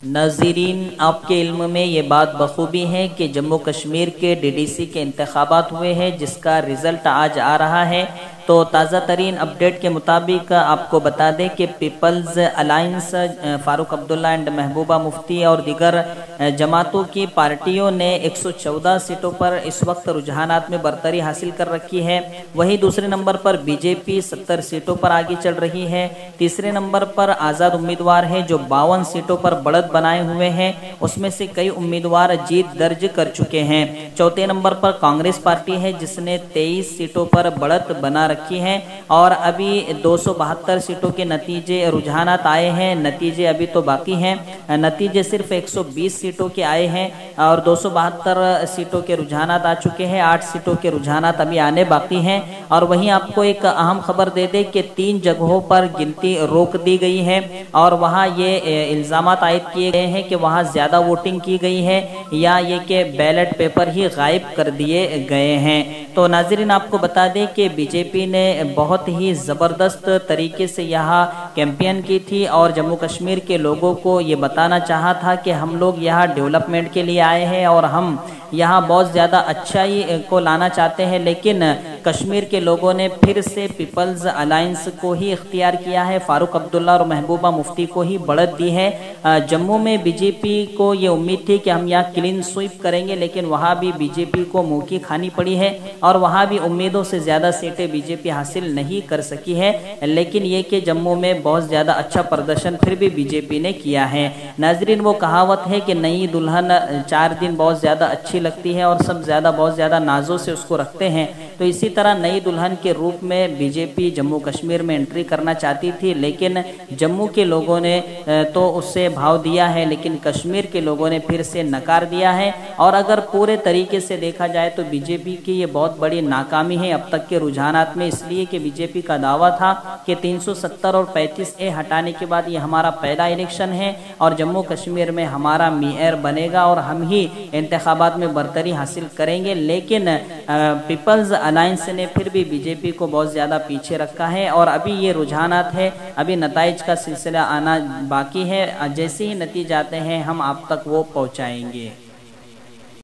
ناظرین، آپ کے علم میں یہ بات بخوبی ہے کہ جموں کشمیر کے DDC کے انتخابات ہوئے ہیں، جس کا رزلٹ آج آ رہا ہے۔ تو تازہ ترین اپڈیٹ کے مطابق آپ کو بتا دیں کہ People's Alliance, Farooq Abdullah and Mehbooba Mufti اور دیگر جماعتوں کی پارٹیوں نے 114 سیٹوں پر اس وقت رجحانات میں برتری حاصل کر رکھی ہے۔ وہیں دوسرے نمبر پر BJP 70 سیٹوں پر آگے چل رہی ہے۔ تیسرے نمبر پر آزاد امیدوار ہیں جو 52 سیٹوں پر بڑھت بنائے ہوئے ہیں، اس میں سے کئی امیدوار جیت درج کر چکے ہیں۔ چوتھے نمبر پر کانگریس پارٹی ہے جس نے 23 سیٹوں پر بڑھت بنا رکھی ہے اور ابھی 272 سیٹوں کے نتیجے رجحانات آئے ہیں۔ نتیجے ابھی تو باقی ہیں، نتیجے صرف 120 سیٹوں کے آئے ہیں اور 272 سیٹوں کے رجحانات آ چکے ہیں۔ 8 سیٹوں کے رجحانات ابھی آنے باقی ہیں۔ اور وہیں آپ کو ایک اہم خبر دے دیں کہ 3 جگہوں پر گنتی روک دی گئی ہے اور وہاں یہ الزامات عائد کیے گئے ہیں کہ وہاں زیادہ ووٹنگ کی گئی ہے یا یہ کہ بیلٹ پیپر ہی غائب کر دیے گئے ہیں۔ تو ناظرین، آپ کو بتا دیں کہ BJP نے بہت ہی زبردست طریقے سے یہاں کیمپین کی تھی اور جموں کشمیر کے لوگوں کو یہ بتانا چاہا تھا کہ ہم لوگ یہاں ڈیولپمنٹ کے لیے آئے ہیں اور ہم یہاں بہت زیادہ اچھائی کو لانا چاہتے ہیں، لیکن کشمیر کے لوگوں نے پھر سے پیپلز الائنس کو ہی اختیار کیا ہے، فاروق عبداللہ اور محبوبہ مفتی کو ہی بڑھت دی ہے۔ جموں میں BJP کو یہ امید تھی کہ ہم یہاں کلین سویپ کریں گے، لیکن وہاں بھی BJP کو منہ کی کھانی پڑی ہے اور وہاں بھی امیدوں سے زیادہ سیٹیں BJP حاصل نہیں کر سکی ہے، لیکن یہ کہ جموں میں بہت زیادہ اچھا پردرشن پھر بھی BJP نے کیا ہے۔ ناظرین، وہ کہاوت ہے کہ نئی دلہن 4 دن بہت زیادہ اچھی لگتی ہے اور سب بہت زیادہ نازوں سے اس کو رکھتے ہیں، تو اسی طرح نئی دلہن کے روپ میں BJP جموں کشمیر میں انٹری کرنا چاہتی تھی، لیکن جموں کے لوگوں نے تو اس سے بھاؤ دیا ہے، لیکن کشمیر کے لوگوں نے پھر سے نکار دیا ہے۔ اور اگر پورے طریقے سے دیکھا جائے تو BJP کی یہ بہت بڑی ناکامی ہے اب تک کے رجحانات میں، اس لیے کہ BJP کا دعویٰ تھا کہ 370 اور 35A ہٹانے کے بعد یہ ہمارا پہلا الیکشن ہے اور جموں کشمیر میں ہمارا میئر بنے گا اور ہم ہی انتخابات میں برتری حاصل کریں گے، لیکن پیپلز الائنس نے پھر بھی BJP کو بہت زیادہ پیچھے رکھا ہے اور ابھی یہ رجحانات ہے، ابھی نتائج کا سلسلہ آنا باقی ہے۔ جیسے ہی نتیجے آتے ہیں ہم آپ تک وہ پہنچائیں گے۔